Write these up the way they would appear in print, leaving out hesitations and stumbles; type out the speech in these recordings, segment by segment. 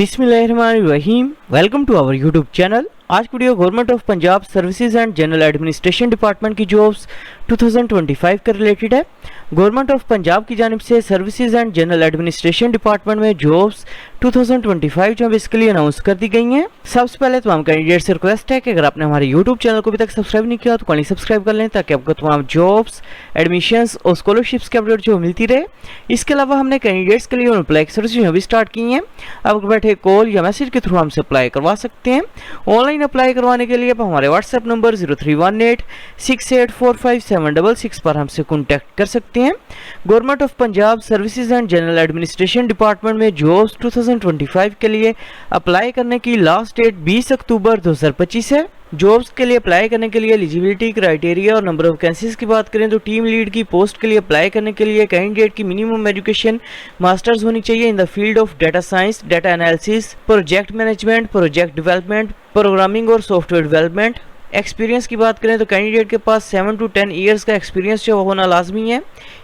बिस्मिल्लाहिर्रहमानिर्रहीम। Welcome to our YouTube channel. आज की video government of Punjab services and general administration department की jobs 2025 के रिलेटेड है। गवर्नमेंट ऑफ पंजाब की जानिब से services and general administration department में जॉब्स 2025 जो इसके लिए अनाउंस कर दी गई हैं। सबसे पहले तमाम कैंडिडेट से रिक्वेस्ट है कि अगर आपने हमारे यूट्यूब चैनल को अभी तक सब्सक्राइब नहीं किया तो काइंडली सब्सक्राइब कर लें ताकि आपको तमाम जॉब्स, एडमिशंस और स्कॉलरशिप्स की अपडेट जो मिलती रहे। इसके अलावा हमने कैंडिडेट्स के लिए अप्लाई सर्विस भी स्टार्ट की हैं। आप घर बैठे कॉल या मैसेज के थ्रू हमसे अप्लाई करवा सकते हैं। ऑनलाइन अप्लाई करवाने के लिए आप हमारे व्हाट्सएप नंबर 0318684576 पर हमसे कॉन्टैक्ट कर सकते हैं। Government of Punjab services and general administration department में जॉब्स 2025 के लिए अप्लाई करने की लास्ट डेट 20 अक्टूबर 2025 है। जॉब्स के लिए अप्लाई करने के लिए एलिजिबिलिटी क्राइटेरिया और नंबर ऑफ वैकेंसीज की बात करें तो टीम लीड की पोस्ट के लिए अप्लाई करने के लिए कैंडिडेट की मिनिमम एजुकेशन मास्टर्स होनी चाहिए in the field of data science, data analysis, project management, project development, programming और सॉफ्टवेयर डेवलपमेंट। एक्सपीरियंस की बात करें तो कैंडिडेट के पास 7 to 10 ईयर्स का एक्सपीरियंस जो होना लाजमी है।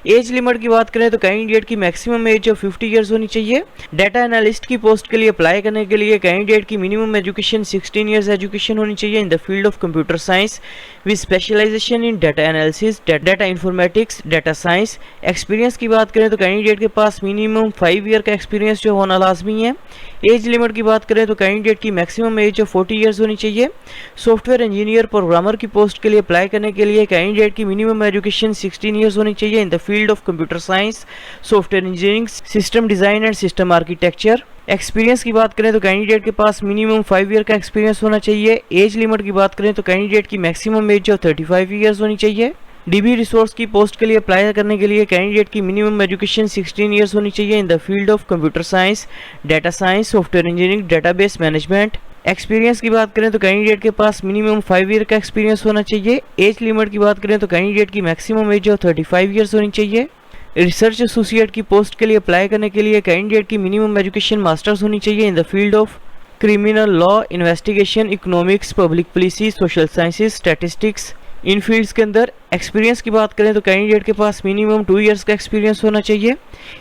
एज लिमिट की बात करें तो कैंडिडेट की मैक्सिमम एज जो 50 ईयर्स होनी चाहिए। डाटा एनालिस्ट की पोस्ट के लिए अप्लाई करने के लिए कैंडिडेट की मिनिमम एजुकेशन 16 ईयर्स एजुकेशन होनी चाहिए in the field of computer science with specialization in data analysis, data informatics, data science. Experience की बात करें तो कैंडिडेट के पास मिनिमम 5 ईयर का एक्सपीरियंस जो होना लाजमी है। एज लिमिट की बात करें तो कैंडिडेट की मैक्सिमम एज जो 40 ईयर्स होनी चाहिए। सॉफ्टवेयर इंजीनियर प्रोग्रामर की पोस्ट के लिए अप्लाई करने के लिए कैंडिडेट की मिनिमम एजुकेशन 16 ईयर्स होनी चाहिए in the field of computer science, software engineering, system design and system architecture. Experience की बात करें तो कैंडिडेट के पास मिनिमम 5 ईयर का एक्सपीरियंस होना चाहिए। एज लिमिट की बात करें तो कैंडिडेट की मैक्सिमम एज जो 35 ईयर्स होनी चाहिए। डीबी रिसोर्स की पोस्ट के लिए अप्लाई करने के लिए कैंडिडेट की मिनिमम एजुकेशन 16 ईयर्स होनी चाहिए in the field of computer science, data science, software engineering, database management. Experience की बात करें तो कैंडिडेट के पास मिनिमम 5 ईयर का एक्सपीरियंस होना चाहिए। एज लिमिट की बात करें तो कैंडिडेट की मैक्सिमम एज जो 35 ईयर्स होनी चाहिए। रिसर्च एसोसिएट की पोस्ट के लिए अप्लाई करने के लिए कैंडिडेट की मिनिमम एजुकेशन मास्टर्स होनी चाहिए in the field of criminal law, investigation, economics, public policy, social sciences, statistics. In fields के अंदर एक्सपीरियंस की बात करें तो कैंडिडेट के पास मिनिमम 2 इयर्स का एक्सपीरियंस होना चाहिए।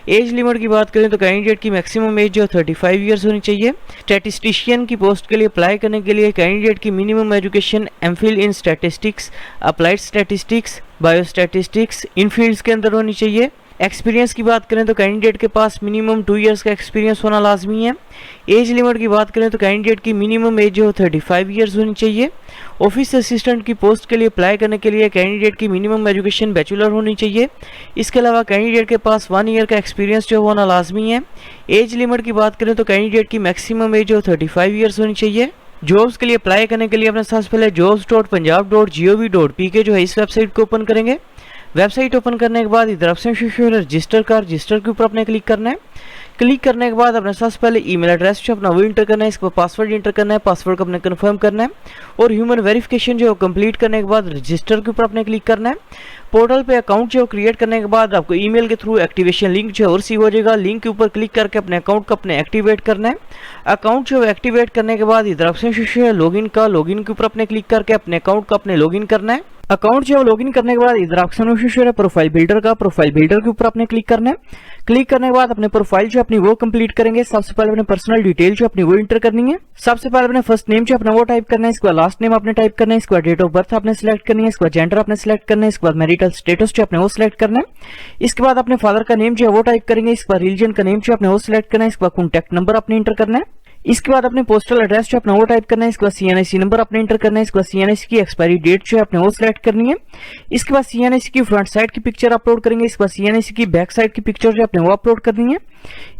एज लिमिट की बात करें तो कैंडिडेट की मैक्सिमम एज जो 35 इयर्स होनी चाहिए। स्टैटिस्टिशियन की पोस्ट के लिए अप्लाई करने के लिए कैंडिडेट की मिनिमम एजुकेशन एमफिल इन स्टैटिस्टिक्स, अप्लाइड स्टैटिस्टिक्स, बायोस्टैटिस्टिक्स इन फील्ड्स के अंदर होनी चाहिए। एक्सपीरियंस की बात करें तो कैंडिडेट के पास मिनिमम 2 इयर्स का एक्सपीरियंस होना लाजमी है। एज लिमिट की बात करें तो कैंडिडेट की मिनिमम एज जो 35 इयर्स होनी चाहिए। ऑफिस असिस्टेंट की पोस्ट के लिए अप्लाई करने के लिए कैंडिडेट की मिनिमम एजुकेशन बैचलर होनी चाहिए। इसके अलावा कैंडिडेट के पास 1 ईयर का एक्सपीरियंस जो होना लाजमी है। एज लिमिट की बात करें तो कैंडिडेट की मैक्सिमम एज जो 35 इयर्स होनी चाहिए। जॉब्स के लिए अप्लाई करने के लिए अपने सबसे पहले jobs.punjab.gov.pk जो है इस वेबसाइट को ओपन करेंगे। वेबसाइट ओपन करने के बाद इधर ऑप्शन रजिस्टर के ऊपर आपने क्लिक करना है। क्लिक करने के बाद अपने सबसे पहले ईमेल एड्रेस जो अपना वो इंटर करना है, इसके बाद पासवर्ड इंटर करना है, पासवर्ड को अपने कंफर्म करना है और ह्यूमन वेरिफिकेशन जो कंप्लीट करने के बाद रजिस्टर के ऊपर अपने क्लिक करना है। पोर्टल पे अकाउंट जो क्रिएट करने के बाद आपको ईमेल के थ्रू एक्टिवेशन लिंक जो है रिसीव हो जाएगा। लिंक के ऊपर क्लिक करके अपने अकाउंट को अपने एक्टिवेट करना है। अकाउंट जो एक्टिवेट करने के बाद इधर ऑप्शन है लॉगिन का, लॉगिन के ऊपर अपने क्लिक करके अपने अकाउंट को अपने लॉगिन करना है। अकाउंट जो लॉगिन करने के बाद इधर ऑप्शन है प्रोफाइल बिल्डर का, प्रोफाइल बिल्डर के ऊपर आपने क्लिक करना है। क्लिक करने के बाद अपने प्रोफाइल जो अपनी वो कंप्लीट करेंगे। सबसे पहले अपने पर्सनल डिटेल जो अपनी वो इंटर करनी है। सबसे पहले अपने फर्स्ट नेम जो अपना वो टाइप करना है, इसके बाद लास्ट नेम आपने टाइप करना है, इसके बाद डेट ऑफ बर्थ आपने सिलेक्ट करनी है, इसके बाद जेंडर आपने सिलेक्ट करना है, इसके बाद मैरिटल स्टेटस जो अपने वो सिलेक्ट करना है। इसके बाद अपने फादर का नेम जो है वो टाइप करेंगे, इसके बाद रिलीजन का नेम जो अपने वो सिलेक्ट करना है, इसके बाद कॉन्टैक्ट नंबर अपने इंटर करना है। इसके बाद अपने पोस्टल एड्रेस जो अपना वो टाइप करना है, इसके बाद CNIC नंबर अपने इंटर करना है, इसके बाद CNIC की एक्सपायरी डेट जो है अपने वो सिलेक्ट करनी है। इसके बाद CNIC की फ्रंट साइड की पिक्चर अपलोड करेंगे, इसके बाद CNIC की बैक साइड की पिक्चर जो अपने वो अपलोड करनी है।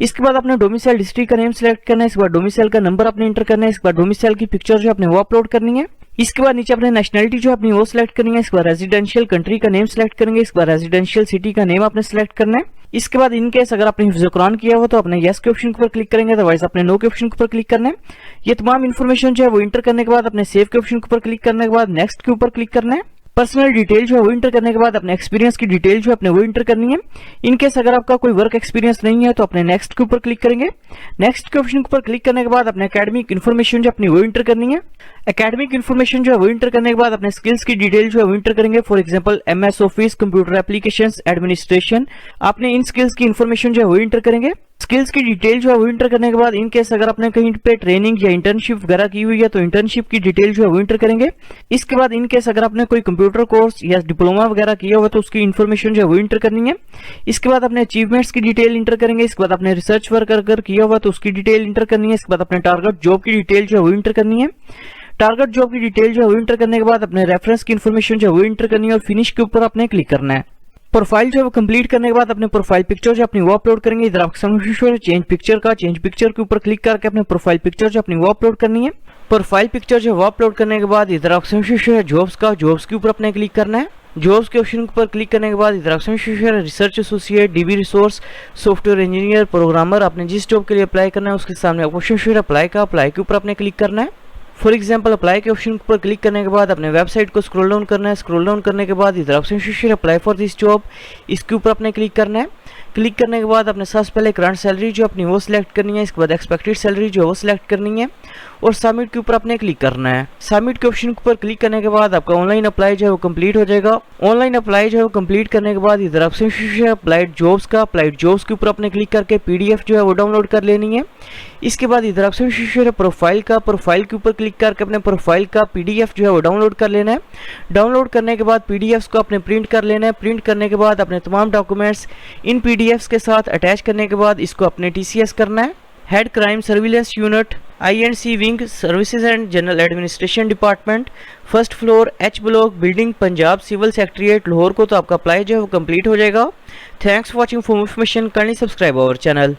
इसके बाद अपने डोमिसाइल डिस्ट्रिक्ट का नेम सिलेक्ट करना है, इसके बाद डोमिसाइल का नंबर अपने इंटर करना है, इसके बाद डोमिसाइल की पिक्चर जो अपने वो अपलोड करनी है। इसके बाद नीचे अपने नेशनलिटी जो अपनी वो सिलेक्ट करनी है, इसके बाद रेजिडेंशियल कंट्री का नेम सिलेक्ट करेंगे, इसके बाद रेजिडेंशियल सिटी का नेम आपने सिलेक्ट करना है। इसके बाद इनकेस अगर आपने हिफ्ज़ कुरान किया हो तो अपने यस के ऑप्शन के ऊपर क्लिक करेंगे, अदरवाइज अपने नो के ऑप्शन के ऊपर क्लिक करना है। ये तमाम इन्फॉर्मेशन जो है वो इंटर करने के बाद अपने सेव के ऑप्शन के ऊपर क्लिक करने के बाद नेक्स्ट के ऊपर क्लिक करना है। पर्सनल डिटेल जो है वो इंटर करने के बाद अपने एक्सपीरियंस की डिटेल जो अपने वो इंटर करनी है। इनकेस अगर आपका कोई वर्क एक्सपीरियंस नहीं है तो अपने नेक्स्ट के ऊपर क्लिक करेंगे। नेक्स्ट के ऑप्शन के ऊपर क्लिक करने के बाद अपने एकेडमिक इन्फॉर्मेशन जो अपनी वो इंटर करनी है। एकेडमिक इन्फॉर्मेशन जो है वो इंटर करने के बाद अपने स्किल्स की डिटेल जो है वो इंटर करेंगे। For example MS office, computer applications, administration, आपने इन स्किल्स की इन्फॉर्मेशन जो है वो इंटर करेंगे। स्किल्स की डिटेल जो है वो इंटर करने के बाद इन केस अगर आपने कहीं पे ट्रेनिंग या इंटर्नशिप वगैरह की हुई है तो इंटर्नशिप की डिटेल जो है वो इंटर करेंगे। इसके बाद इन केस अगर आपने कोई कंप्यूटर कोर्स या डिप्लोमा वगैरह किया हुआ तो उसकी इन्फॉर्मेशन जो है वो इंटर करनी है। इसके बाद अपने अचीवमेंट्स की डिटेल इंटर करेंगे। इसके बाद आपने रिसर्च वर्क अगर किया हुआ तो उसकी डिटेल इंटर करनी है। इसके बाद अपने टारगेट जॉब की डिटेल जो है वो इंटर करनी है। टारगेट जॉब की डिटेल जो है वो इंटर करने के बाद अपने रेफरेंस की इन्फॉर्मेशन जो है वो इंटर करनी है और फिनिश के ऊपर आपने क्लिक करना है। प्रोफाइल जो है वो कंप्लीट करने के बाद अपने प्रोफाइल पिक्चर जो अपनी वो अपलोड करेंगे। इधर आपका समझ चेंज पिक्चर के ऊपर क्लिक करके अपने प्रोफाइल पिक्चर जो अपनी वो अपलोड करनी है। प्रोफाइल पिक्चर जो वो अपलोड करने के बाद इधर आपका समझ जॉब्स के ऊपर अपने क्लिक करना है। जॉब्स के ऑप्शन पर क्लिक करने के बाद इधर आपका समझ research associate, dB resource, software engineer, programmer, आपने जिस जॉब के लिए अप्लाई करना है उसके सामने ऑप्शन अप्लाई के ऊपर अपने क्लिक करना है। फॉर एग्जाम्पल अप्लाई के ऑप्शन पर क्लिक करने के बाद अपने वेबसाइट को स्क्रॉल डाउन करना है। स्क्रॉल डाउन करने के बाद इधर option apply for this job, इसके ऊपर अपने क्लिक करना है। क्लिक करने के बाद अपने सबसे पहले करंट सैलरी जो अपनी वो सिलेक्ट करनी है। इसके बाद एक्सपेक्टेड सैलरी जो वो सिलेक्ट करनी है और सबमिट के ऊपर अपने क्लिक करना है। सबमिट के ऑप्शन पर क्लिक करने के बाद आपका ऑनलाइन अप्लाई जो है वो कंप्लीट हो जाएगा। ऑनलाइन अप्लाई जो है वो कंप्लीट करने के बाद इधर ऑप्शन अप्लाइड जॉब्स के ऊपर अपने क्लिक करके पीडीएफ जो है वो डाउनलोड कर लेनी है। इसके बाद इधर ऑप्शन प्रोफाइल के ऊपर क्लिक करके अपने प्रोफाइल का पीडीएफ जो है वो डाउनलोड कर लेना है। डाउनलोड करने के बाद पीडीएफ को अपने प्रिंट कर लेना है। प्रिंट करने के बाद अपने तमाम डॉक्यूमेंट्स इन पीडीएफ के साथ अटैच करने के बाद इसको अपने टीसीएस करना है। Head crime surveillance unit, INC wing, services and general administration department, first floor, H block, building, Punjab civil secretariat Lahore को तो आपका अप्लाई जो है वो कंप्लीट हो जाएगा। Thanks for watching. For information kindly subscribe our channel.